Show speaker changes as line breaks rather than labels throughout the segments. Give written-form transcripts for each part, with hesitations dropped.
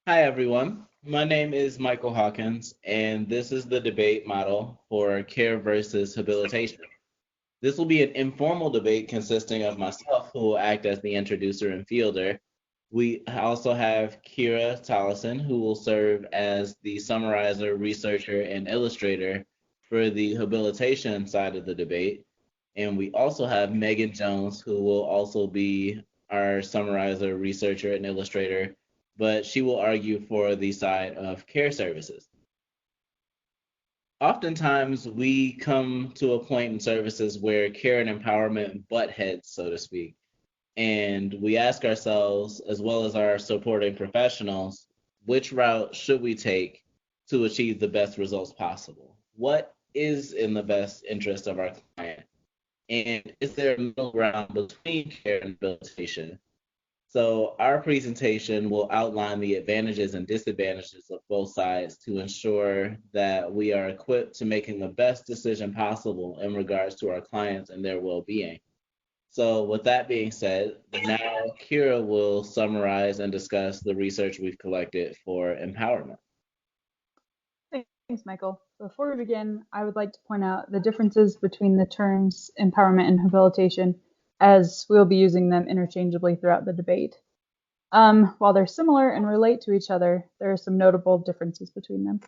Hi, everyone. My name is Michael Hawkins, and this is the debate model for care versus habilitation. This will be an informal debate consisting of myself, who will act as the introducer and fielder. We also have Kira Tollison, who will serve as the summarizer, researcher, and illustrator for the habilitation side of the debate. And we also have Megan Jones, who will also be our summarizer, researcher, and illustrator, but she will argue for the side of care services. Oftentimes, we come to a point in services where care and empowerment butt heads, so to speak. And we ask ourselves, as well as our supporting professionals, which route should we take to achieve the best results possible? What is in the best interest of our client? And is there a middle ground between care and rehabilitation? So our presentation will outline the advantages and disadvantages of both sides to ensure that we are equipped to making the best decision possible in regards to our clients and their well-being. So with that being said, now Kira will summarize and discuss the research we've collected for empowerment.
Thanks, Michael. Before we begin, I would like to point out the differences between the terms empowerment and habilitation, as we'll be using them interchangeably throughout the debate. While they're similar and relate to each other, there are some notable differences between them.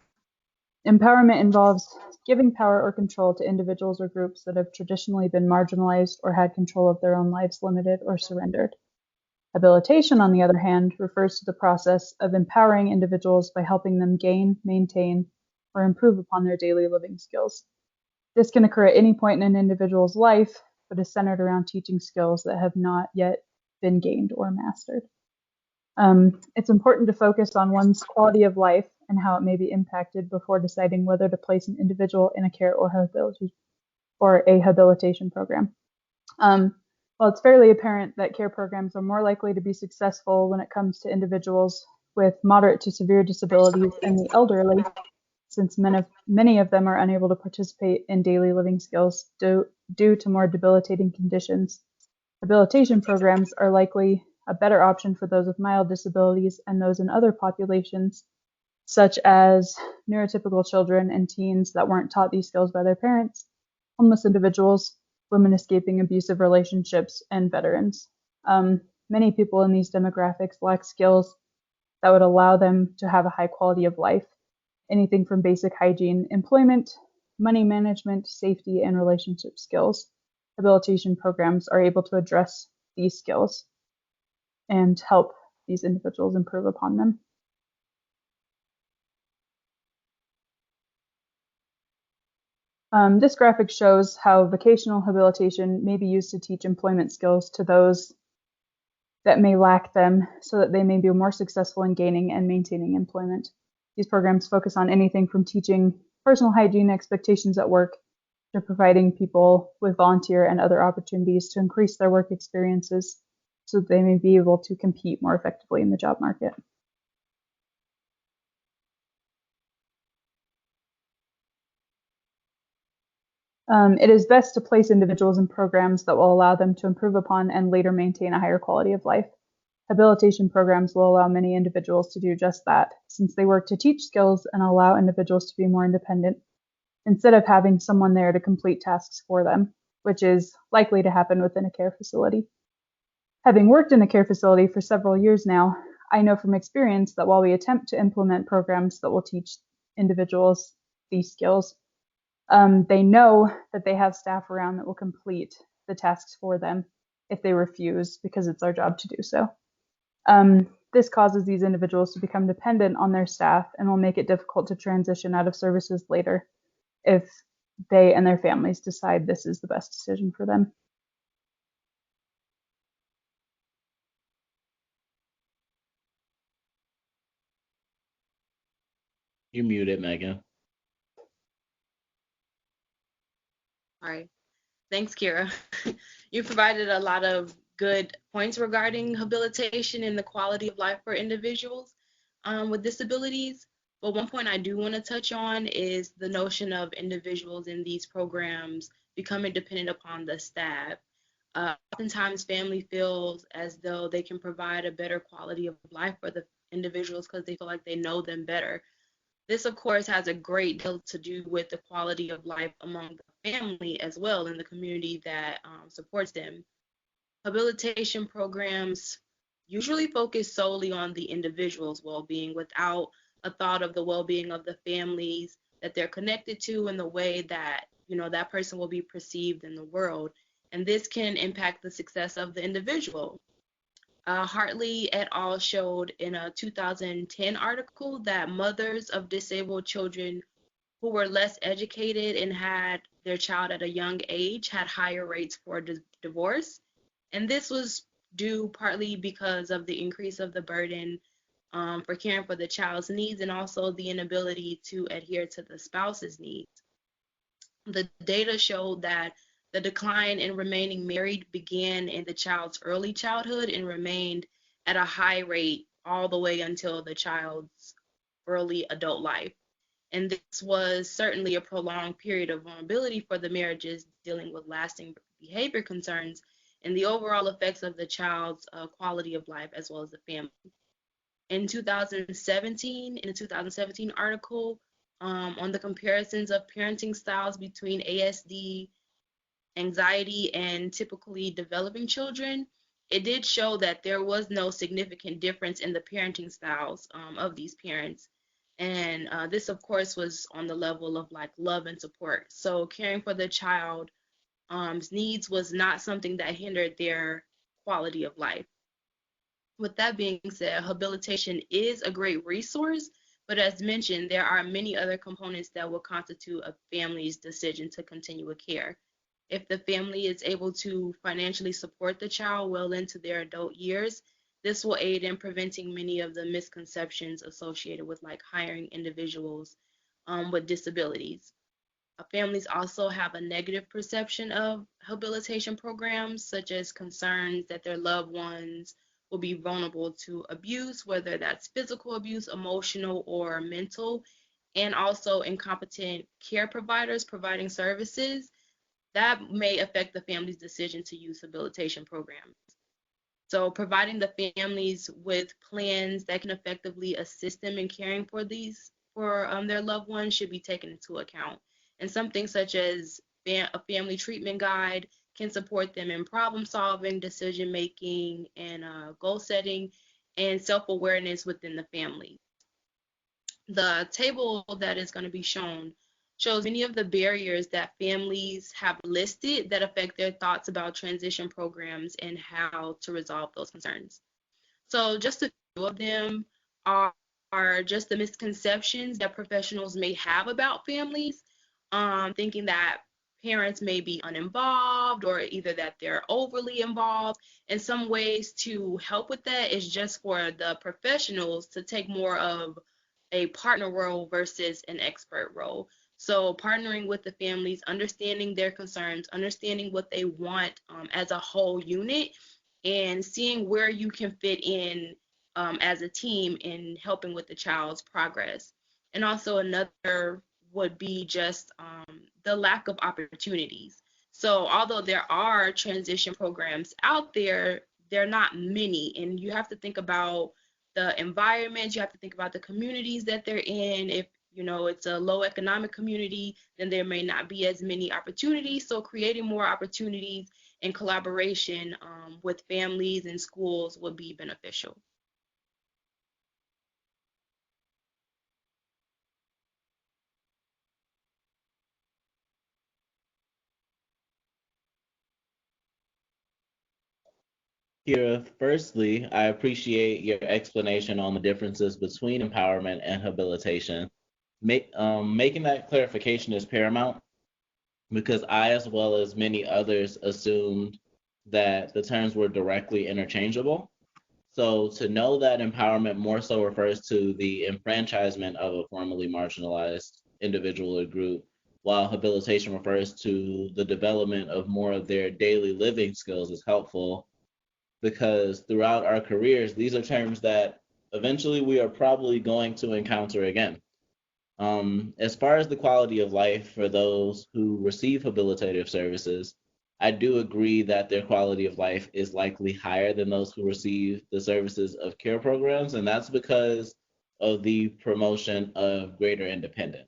Empowerment involves giving power or control to individuals or groups that have traditionally been marginalized or had control of their own lives limited or surrendered. Habilitation, on the other hand, refers to the process of empowering individuals by helping them gain, maintain, or improve upon their daily living skills. This can occur at any point in an individual's life, but is centered around teaching skills that have not yet been gained or mastered. It's important to focus on one's quality of life and how it may be impacted before deciding whether to place an individual in a care or a habilitation program. While it's fairly apparent that care programs are more likely to be successful when it comes to individuals with moderate to severe disabilities and the elderly, since many of them are unable to participate in daily living skills due to more debilitating conditions, habilitation programs are likely a better option for those with mild disabilities and those in other populations, such as neurotypical children and teens that weren't taught these skills by their parents, homeless individuals, women escaping abusive relationships, and veterans. Many people in these demographics lack skills that would allow them to have a high quality of life, anything from basic hygiene, employment, money management, safety, and relationship skills. Habilitation programs are able to address these skills and help these individuals improve upon them. This graphic shows how vocational habilitation may be used to teach employment skills to those that may lack them so that they may be more successful in gaining and maintaining employment. These programs focus on anything from teaching personal hygiene expectations at work to providing people with volunteer and other opportunities to increase their work experiences so that they may be able to compete more effectively in the job market. It is best to place individuals in programs that will allow them to improve upon and later maintain a higher quality of life. Habilitation programs will allow many individuals to do just that, since they work to teach skills and allow individuals to be more independent, instead of having someone there to complete tasks for them, which is likely to happen within a care facility. Having worked in a care facility for several years now, I know from experience that while we attempt to implement programs that will teach individuals these skills, they know that they have staff around that will complete the tasks for them if they refuse, because it's our job to do so. This causes these individuals to become dependent on their staff and will make it difficult to transition out of services later if they and their families decide this is the best decision for them.
You're muted, Megan.
All right. Thanks, Kira. You provided a lot of good points regarding habilitation and the quality of life for individuals with disabilities. But one point I do want to touch on is the notion of individuals in these programs becoming dependent upon the staff. Oftentimes, family feels as though they can provide a better quality of life for the individuals because they feel like they know them better. This, of course, has a great deal to do with the quality of life among the family as well in the community that supports them. Habilitation programs usually focus solely on the individual's well-being without a thought of the well-being of the families that they're connected to and the way that, that person will be perceived in the world. And this can impact the success of the individual. Hartley et al. Showed in a 2010 article that mothers of disabled children who were less educated and had their child at a young age had higher rates for divorce. And this was due partly because of the increase of the burden for caring for the child's needs and also the inability to adhere to the spouse's needs. The data showed that the decline in remaining married began in the child's early childhood and remained at a high rate all the way until the child's early adult life. And this was certainly a prolonged period of vulnerability for the marriages dealing with lasting behavior concerns and the overall effects of the child's quality of life as well as the family. In a 2017 article on the comparisons of parenting styles between ASD, anxiety, and typically developing children, it did show that there was no significant difference in the parenting styles of these parents. And this, of course, was on the level of like love and support. So caring for the child's needs was not something that hindered their quality of life. With that being said, habilitation is a great resource, but as mentioned, there are many other components that will constitute a family's decision to continue with care. If the family is able to financially support the child well into their adult years, this will aid in preventing many of the misconceptions associated with like hiring individuals with disabilities. Families also have a negative perception of habilitation programs, such as concerns that their loved ones will be vulnerable to abuse, whether that's physical abuse, emotional, or mental, and also incompetent care providers providing services that may affect the family's decision to use habilitation programs. So providing the families with plans that can effectively assist them in caring for their loved ones should be taken into account. And something such as a family treatment guide can support them in problem solving, decision making, and goal setting, and self-awareness within the family. The table that is going to be shown shows many of the barriers that families have listed that affect their thoughts about transition programs and how to resolve those concerns. So just a few of them are just the misconceptions that professionals may have about families, thinking that parents may be uninvolved or either that they're overly involved. And some ways to help with that is just for the professionals to take more of a partner role versus an expert role. So partnering with the families, understanding their concerns, understanding what they want as a whole unit, and seeing where you can fit in as a team in helping with the child's progress. And also another would be just the lack of opportunities. So although there are transition programs out there, they're not many, and you have to think about the environment, you have to think about the communities that they're in. If it's a low economic community, then there may not be as many opportunities. So creating more opportunities and collaboration with families and schools would be beneficial.
Kira, firstly, I appreciate your explanation on the differences between empowerment and habilitation. Making that clarification is paramount because I, as well as many others, assumed that the terms were directly interchangeable. So to know that empowerment more so refers to the enfranchisement of a formerly marginalized individual or group, while habilitation refers to the development of more of their daily living skills is helpful because throughout our careers, these are terms that eventually we are probably going to encounter again. As far as the quality of life for those who receive habilitative services, I do agree that their quality of life is likely higher than those who receive the services of care programs, and that's because of the promotion of greater independence.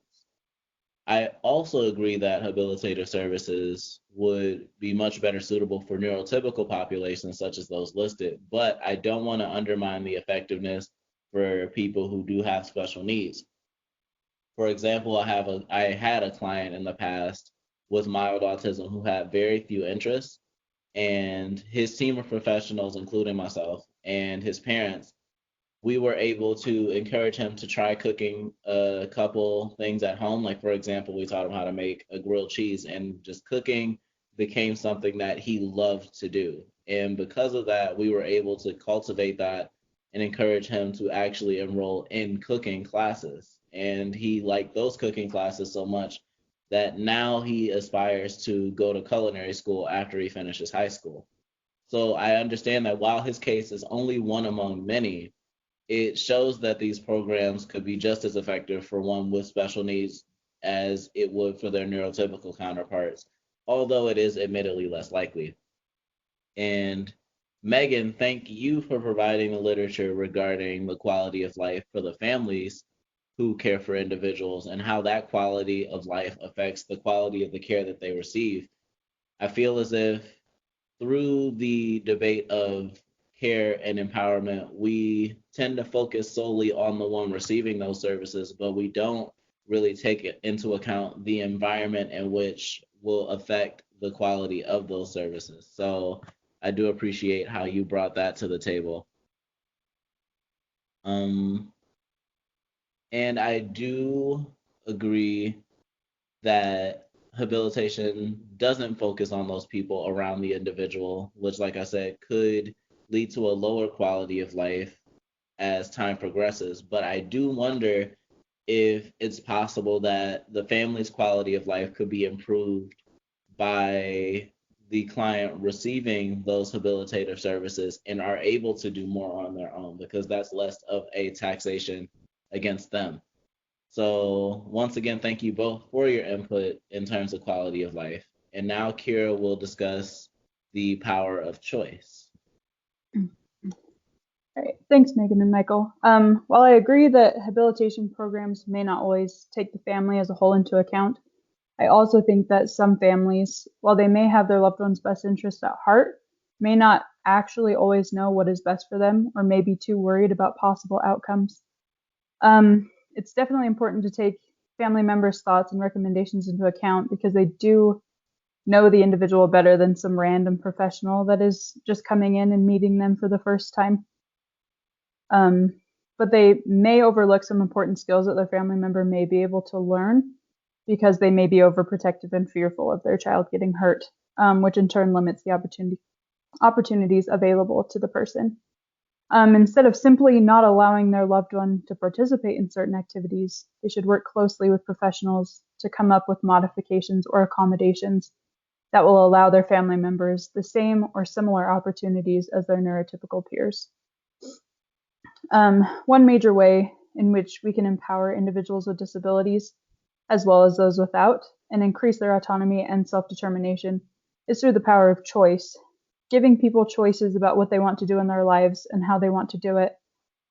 I also agree that habilitator services would be much better suitable for neurotypical populations such as those listed, but I don't want to undermine the effectiveness for people who do have special needs. For example, I had a client in the past with mild autism who had very few interests, and his team of professionals, including myself and his parents, we were able to encourage him to try cooking a couple things at home. Like, for example, we taught him how to make a grilled cheese, and just cooking became something that he loved to do. And because of that, we were able to cultivate that and encourage him to actually enroll in cooking classes. And he liked those cooking classes so much that now he aspires to go to culinary school after he finishes high school. So I understand that while his case is only one among many, it shows that these programs could be just as effective for one with special needs as it would for their neurotypical counterparts, although it is admittedly less likely. And Megan, thank you for providing the literature regarding the quality of life for the families who care for individuals and how that quality of life affects the quality of the care that they receive. I feel as if through the debate of care and empowerment, we tend to focus solely on the one receiving those services, but we don't really take it into account the environment in which will affect the quality of those services. So I do appreciate how you brought that to the table. Um, and I do agree that habilitation doesn't focus on those people around the individual, which, like I said, could lead to a lower quality of life as time progresses. But I do wonder if it's possible that the family's quality of life could be improved by the client receiving those habilitative services and are able to do more on their own because that's less of a taxation against them. So once again, thank you both for your input in terms of quality of life. And now Kira will discuss the power of choice.
All right. Thanks, Megan and Michael. While I agree that habilitation programs may not always take the family as a whole into account, I also think that some families, while they may have their loved one's best interest at heart, may not actually always know what is best for them or may be too worried about possible outcomes. It's definitely important to take family members' thoughts and recommendations into account because they do know the individual better than some random professional that is just coming in and meeting them for the first time. But they may overlook some important skills that their family member may be able to learn because they may be overprotective and fearful of their child getting hurt, which in turn limits the opportunities available to the person. Instead of simply not allowing their loved one to participate in certain activities, they should work closely with professionals to come up with modifications or accommodations that will allow their family members the same or similar opportunities as their neurotypical peers. One major way in which we can empower individuals with disabilities, as well as those without, and increase their autonomy and self-determination is through the power of choice. Giving people choices about what they want to do in their lives and how they want to do it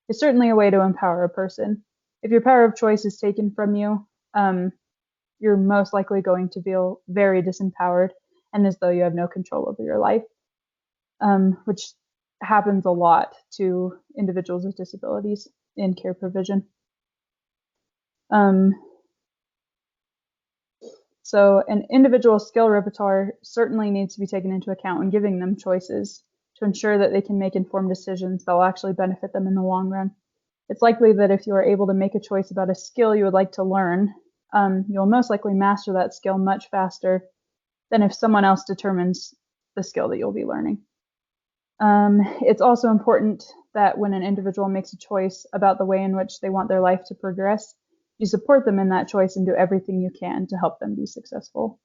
is certainly a way to empower a person. If your power of choice is taken from you, you're most likely going to feel very disempowered and as though you have no control over your life, which happens a lot to individuals with disabilities in care provision. So an individual's skill repertoire certainly needs to be taken into account when giving them choices to ensure that they can make informed decisions that will actually benefit them in the long run. It's likely that if you are able to make a choice about a skill you would like to learn, you'll most likely master that skill much faster than if someone else determines the skill that you'll be learning. It's also important that when an individual makes a choice about the way in which they want their life to progress, you support them in that choice and do everything you can to help them be successful.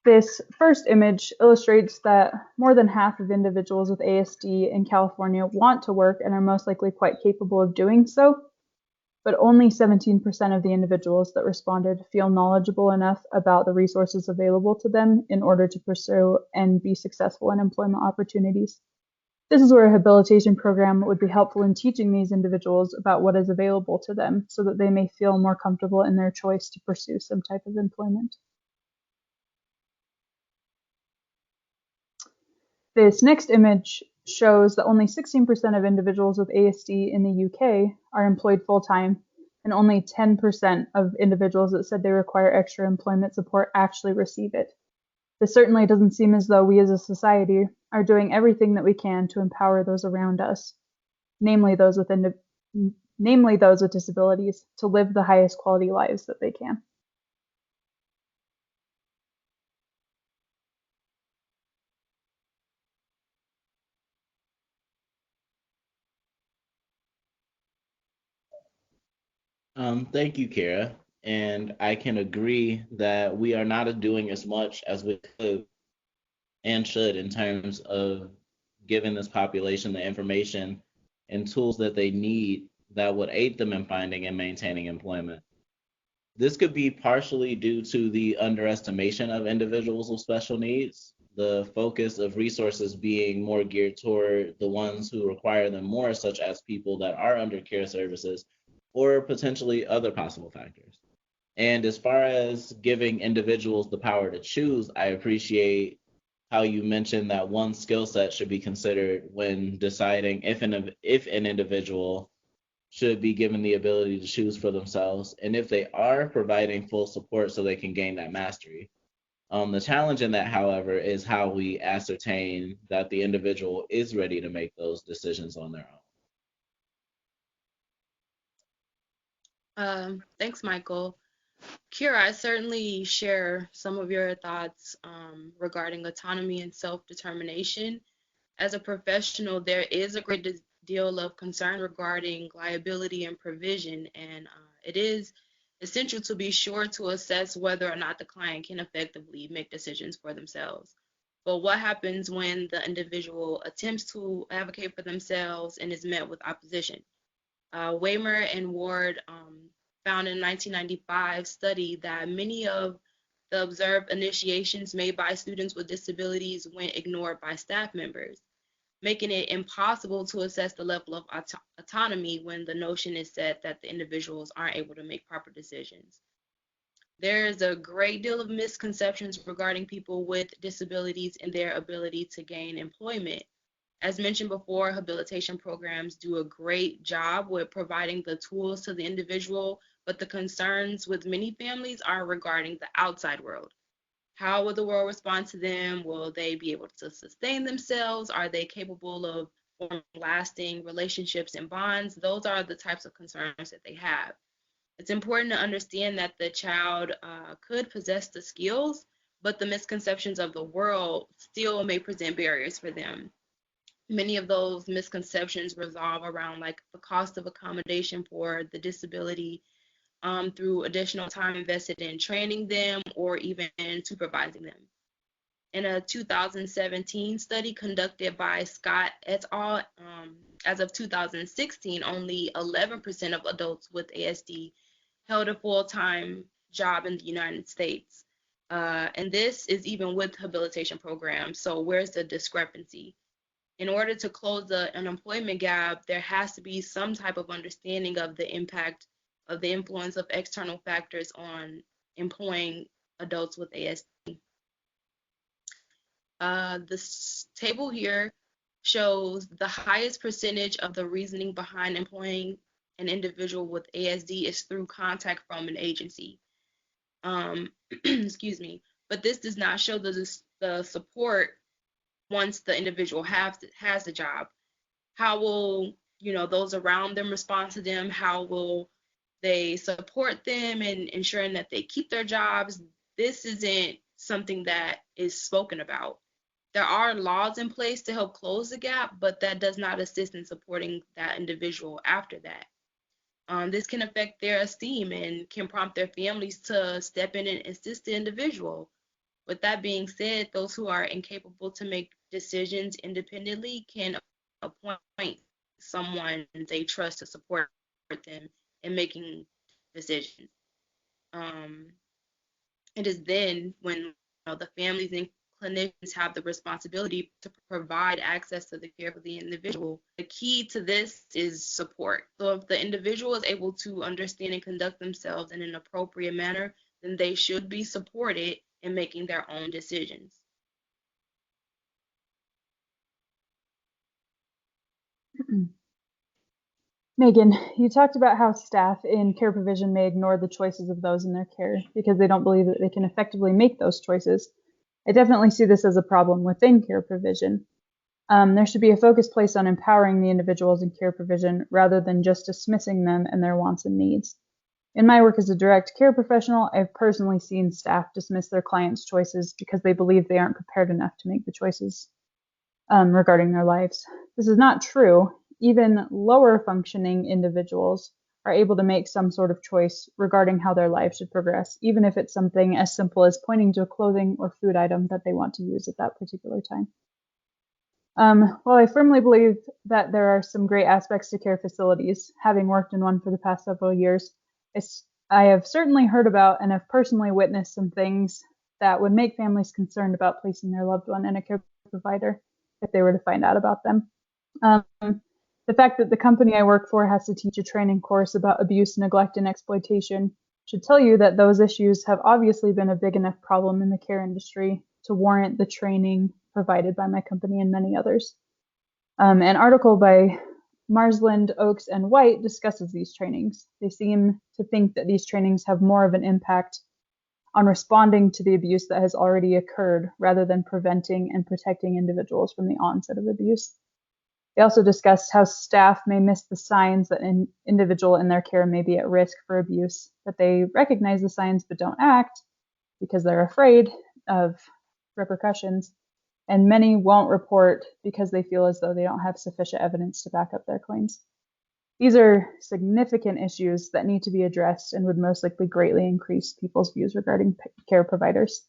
This first image illustrates that more than half of individuals with ASD in California want to work and are most likely quite capable of doing so. but only 17% of the individuals that responded feel knowledgeable enough about the resources available to them in order to pursue and be successful in employment opportunities. This is where a habilitation program would be helpful in teaching these individuals about what is available to them so that they may feel more comfortable in their choice to pursue some type of employment. This next image shows that only 16% of individuals with ASD in the UK are employed full-time, and only 10% of individuals that said they require extra employment support actually receive it. This certainly doesn't seem as though we as a society are doing everything that we can to empower those around us, namely those with disabilities, to live the highest quality lives that they can.
Thank you, Kira. And I can agree that we are not doing as much as we could and should in terms of giving this population the information and tools that they need that would aid them in finding and maintaining employment. This could be partially due to the underestimation of individuals with special needs, the focus of resources being more geared toward the ones who require them more, such as people that are under care services, or potentially other possible factors. And as far as giving individuals the power to choose, I appreciate how you mentioned that one skill set should be considered when deciding if an individual should be given the ability to choose for themselves, and if they are providing full support so they can gain that mastery. The challenge in that, however, is how we ascertain that the individual is ready to make those decisions on their
own. Thanks, Michael. Kira, I certainly share some of your thoughts regarding autonomy and self-determination. As a professional, there is a great deal of concern regarding liability and provision, and it is essential to be sure to assess whether or not the client can effectively make decisions for themselves. But what happens when the individual attempts to advocate for themselves and is met with opposition? Waymer and Ward found in a 1995 study that many of the observed initiations made by students with disabilities went ignored by staff members, making it impossible to assess the level of autonomy when the notion is set that the individuals aren't able to make proper decisions. There's a great deal of misconceptions regarding people with disabilities and their ability to gain employment. As mentioned before, habilitation programs do a great job with providing the tools to the individual, but the concerns with many families are regarding the outside world. How will the world respond to them? Will they be able to sustain themselves? Are they capable of forming lasting relationships and bonds? Those are the types of concerns that they have. It's important to understand that the child could possess the skills, but the misconceptions of the world still may present barriers for them. Many of those misconceptions revolve around like the cost of accommodation for the disability through additional time invested in training them or even supervising them. In a 2017 study conducted by Scott et al., as of 2016, only 11% of adults with ASD held a full-time job in the United States. And this is even with habilitation programs. So where's the discrepancy? In order to close the unemployment gap, there has to be some type of understanding of the impact of the influence of external factors on employing adults with ASD. This table here shows the highest percentage of the reasoning behind employing an individual with ASD is through contact from an agency. Excuse me, but this does not show the support once the individual has the job. How will those around them respond to them? How will they support them in ensuring that they keep their jobs? This isn't something that is spoken about. There are laws in place to help close the gap, but that does not assist in supporting that individual after that. This can affect their esteem and can prompt their families to step in and assist the individual. With that being said, those who are incapable to make decisions independently can appoint someone they trust to support them in making decisions. Um, it is then when the families and clinicians have the responsibility to provide access to the care for the individual. The key to this is support. So if the individual is able to understand and conduct themselves in an appropriate manner, then they should be supported in making their own decisions.
Megan, you talked about how staff in care provision may ignore the choices of those in their care because they don't believe that they can effectively make those choices. I definitely see this as a problem within care provision. There should be a focus placed on empowering the individuals in care provision rather than just dismissing them and their wants and needs. In my work as a direct care professional, I've personally seen staff dismiss their clients' choices because they believe they aren't prepared enough to make the choices regarding their lives. This is not true. Even lower functioning individuals are able to make some sort of choice regarding how their lives should progress, even if it's something as simple as pointing to a clothing or food item that they want to use at that particular time. While I firmly believe that there are some great aspects to care facilities, having worked in one for the past several years, I have certainly heard about and have personally witnessed some things that would make families concerned about placing their loved one in a care provider if they were to find out about them. The fact that the company I work for has to teach a training course about abuse, neglect, and exploitation should tell you that those issues have obviously been a big enough problem in the care industry to warrant the training provided by my company and many others. An article by Marsland, Oakes, and White discusses these trainings. They seem to think that these trainings have more of an impact on responding to the abuse that has already occurred rather than preventing and protecting individuals from the onset of abuse. They also discuss how staff may miss the signs that an individual in their care may be at risk for abuse, that they recognize the signs but don't act because they're afraid of repercussions, and many won't report because they feel as though they don't have sufficient evidence to back up their claims. These are significant issues that need to be addressed and would most likely greatly increase people's views regarding care providers.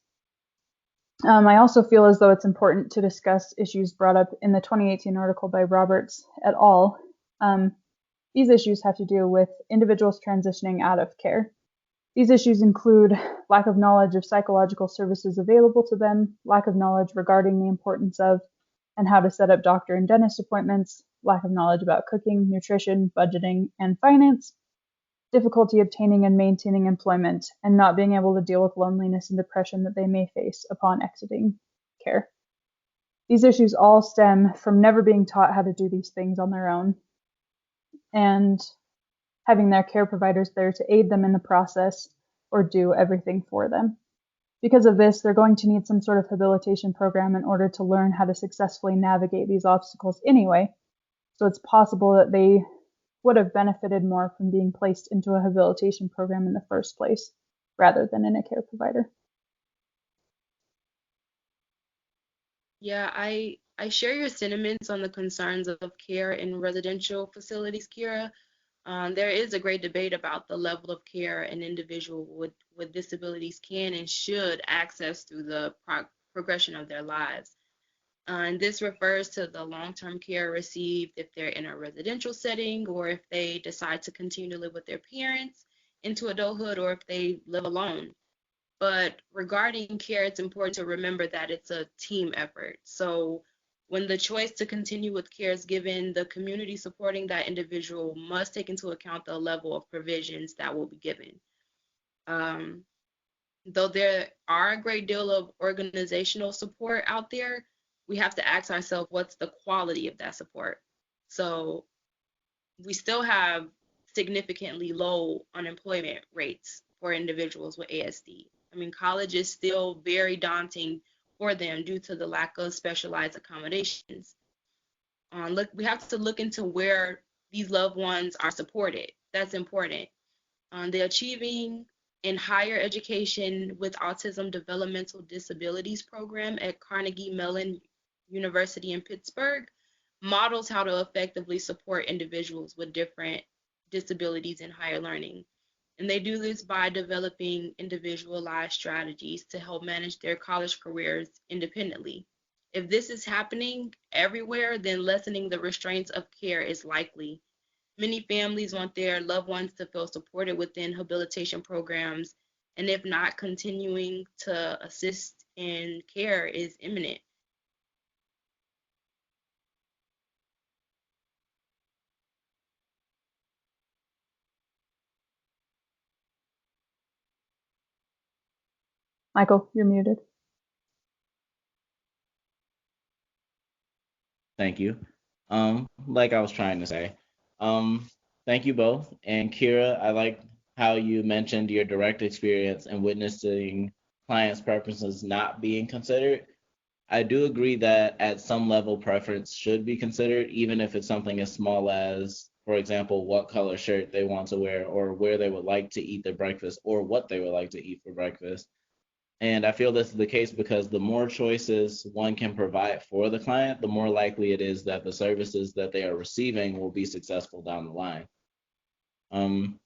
I also feel as though it's important to discuss issues brought up in the 2018 article by Roberts et al. These issues have to do with individuals transitioning out of care. These issues include lack of knowledge of psychological services available to them, lack of knowledge regarding the importance of and how to set up doctor and dentist appointments, lack of knowledge about cooking, nutrition, budgeting, and finance, difficulty obtaining and maintaining employment, and not being able to deal with loneliness and depression that they may face upon exiting care. These issues all stem from never being taught how to do these things on their own and having their care providers there to aid them in the process or do everything for them. Because of this, they're going to need some sort of habilitation program in order to learn how to successfully navigate these obstacles anyway. So it's possible that they would have benefited more from being placed into a habilitation program in the first place, rather than in a care provider.
Yeah, I share your sentiments on the concerns of care in residential facilities, Kira. There is a great debate about the level of care an individual with disabilities can and should access through the progression of their lives. And this refers to the long-term care received if they're in a residential setting or if they decide to continue to live with their parents into adulthood or if they live alone. But regarding care, it's important to remember that it's a team effort. So when the choice to continue with care is given, the community supporting that individual must take into account the level of provisions that will be given. Though there are a great deal of organizational support out there, we have to ask ourselves what's the quality of that support. So we still have significantly low unemployment rates for individuals with ASD. I mean, college is still very daunting for them due to the lack of specialized accommodations. We have to look into where these loved ones are supported. That's important. The Achieving in Higher Education with Autism Developmental Disabilities program at Carnegie Mellon University in Pittsburgh models how to effectively support individuals with different disabilities in higher learning. And they do this by developing individualized strategies to help manage their college careers independently. If this is happening everywhere, then lessening the restraints of care is likely. Many families want their loved ones to feel supported within habilitation programs, and if not, continuing to assist in care is imminent.
Michael, you're muted.
Thank you. Like I was trying to say, thank you both. And Kira, I like how you mentioned your direct experience and witnessing clients' preferences not being considered. I do agree that at some level preference should be considered, even if it's something as small as, for example, what color shirt they want to wear or where they would like to eat their breakfast or what they would like to eat for breakfast. And I feel this is the case because the more choices one can provide for the client, the more likely it is that the services that they are receiving will be successful down the line. Um,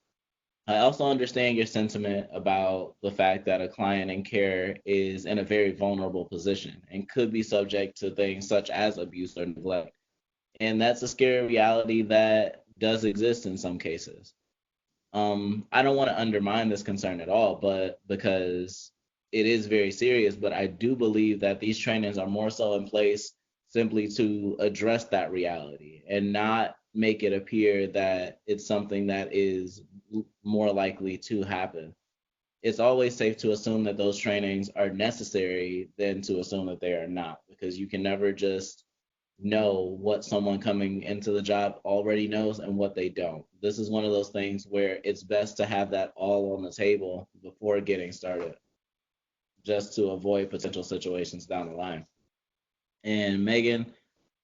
I also understand your sentiment about the fact that a client in care is in a very vulnerable position and could be subject to things such as abuse or neglect. And that's a scary reality that does exist in some cases. I don't want to undermine this concern at all, but because it is very serious, but I do believe that these trainings are more so in place simply to address that reality and not make it appear that it's something that is more likely to happen. It's always safe to assume that those trainings are necessary than to assume that they are not, because you can never just know what someone coming into the job already knows and what they don't. This is one of those things where it's best to have that all on the table before getting started, just to avoid potential situations down the line. And Megan,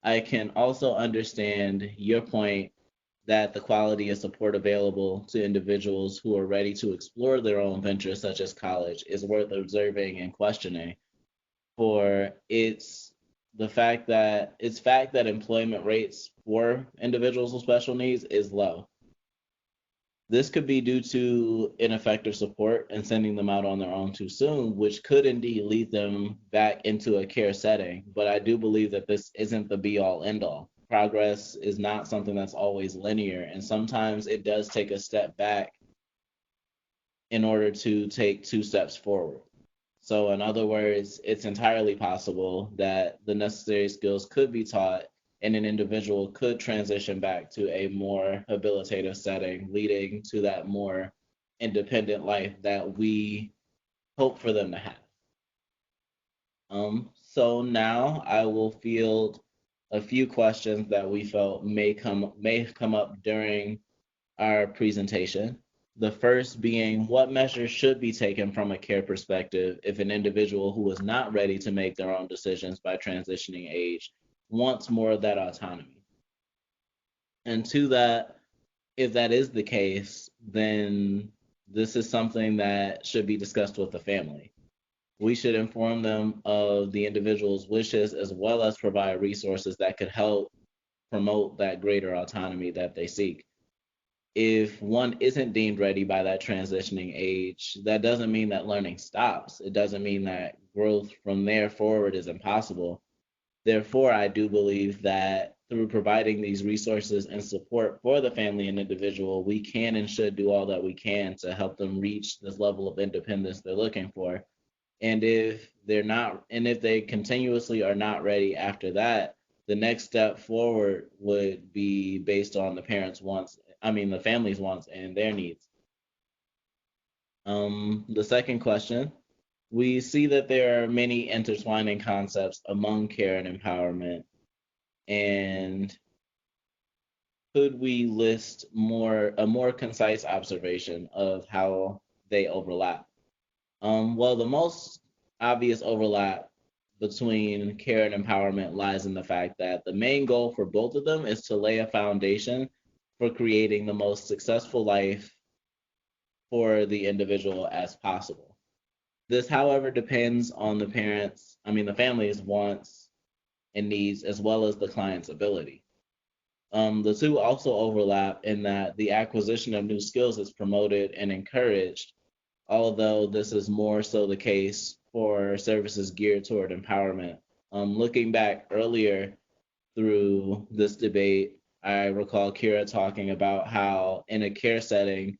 I can also understand your point that the quality of support available to individuals who are ready to explore their own ventures, such as college, is worth observing and questioning. For it's fact that employment rates for individuals with special needs is low. This could be due to ineffective support and sending them out on their own too soon, which could indeed lead them back into a care setting. But I do believe that this isn't the be all end all. Progress is not something that's always linear, and sometimes it does take a step back in order to take two steps forward. So, in other words, it's entirely possible that the necessary skills could be taught and an individual could transition back to a more habilitative setting, leading to that more independent life that we hope for them to have. So now I will field a few questions that we felt may come up during our presentation. The first being, what measures should be taken from a care perspective if an individual who is not ready to make their own decisions by transitioning age wants more of that autonomy? And to that, if that is the case, then this is something that should be discussed with the family. We should inform them of the individual's wishes as well as provide resources that could help promote that greater autonomy that they seek. If one isn't deemed ready by that transitioning age, that doesn't mean that learning stops. It doesn't mean that growth from there forward is impossible. Therefore, I do believe that through providing these resources and support for the family and individual, we can and should do all that we can to help them reach this level of independence they're looking for. And if they continuously are not ready after that, the next step forward would be based on the family's wants and their needs. The second question, we see that there are many intertwining concepts among care and empowerment. And could we list a more concise observation of how they overlap? Well, the most obvious overlap between care and empowerment lies in the fact that the main goal for both of them is to lay a foundation for creating the most successful life for the individual as possible. This, however, depends on the family's wants and needs as well as the client's ability. The two also overlap in that the acquisition of new skills is promoted and encouraged, although this is more so the case for services geared toward empowerment. Looking back earlier through this debate, I recall Kira talking about how in a care setting,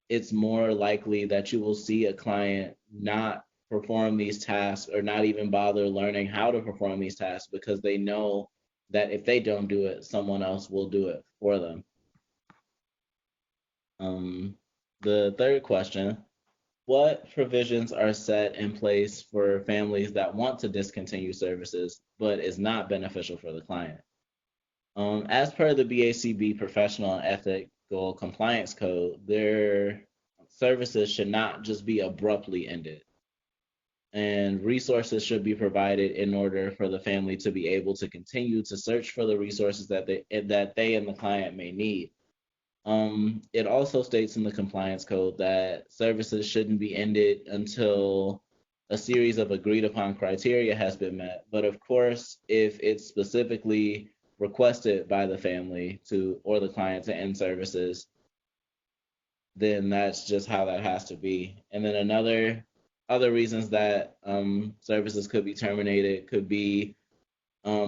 it's more likely that you will see a client not perform these tasks or not even bother learning how to perform these tasks because they know that if they don't do it, someone else will do it for them. The third question, what provisions are set in place for families that want to discontinue services but is not beneficial for the client? As per the BACB Professional and Ethical Compliance Code, their services should not just be abruptly ended, and resources should be provided in order for the family to be able to continue to search for the resources that they and the client may need. It also states in the compliance code that services shouldn't be ended until a series of agreed upon criteria has been met. But of course, if it's specifically requested by the family to or the client to end services, then that's just how that has to be. And then other reasons that services could be terminated could be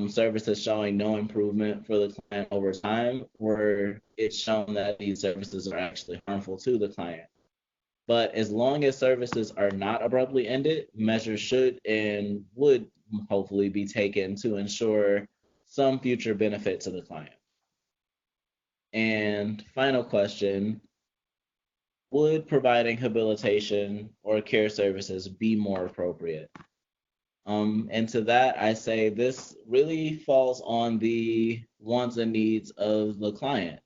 services showing no improvement for the client over time, or it's shown that these services are actually harmful to the client. But as long as services are not abruptly ended, measures should and would hopefully be taken to ensure some future benefit to the client. And final question, would providing habilitation or care services be more appropriate? And to that, I say this really falls on the wants and needs of the client.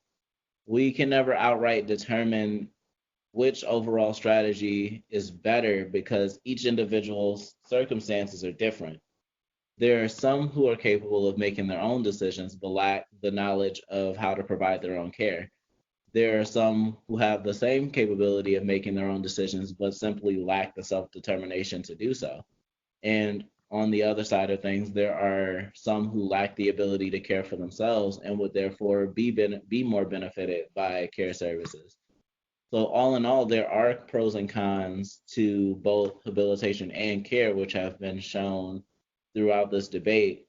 We can never outright determine which overall strategy is better because each individual's circumstances are different. There are some who are capable of making their own decisions but lack the knowledge of how to provide their own care. There are some who have the same capability of making their own decisions but simply lack the self-determination to do so. And on the other side of things, there are some who lack the ability to care for themselves and would therefore be more benefited by care services. So all in all, there are pros and cons to both habilitation and care, which have been shown throughout this debate.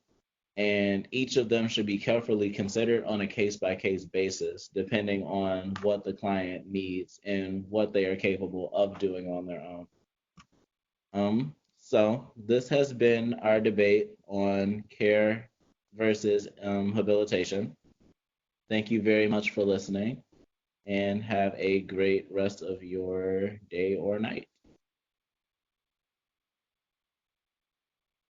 And each of them should be carefully considered on a case-by-case basis, depending on what the client needs and what they are capable of doing on their own. So this has been our debate on care versus habilitation. Thank you very much for listening and have a great rest of your day or night.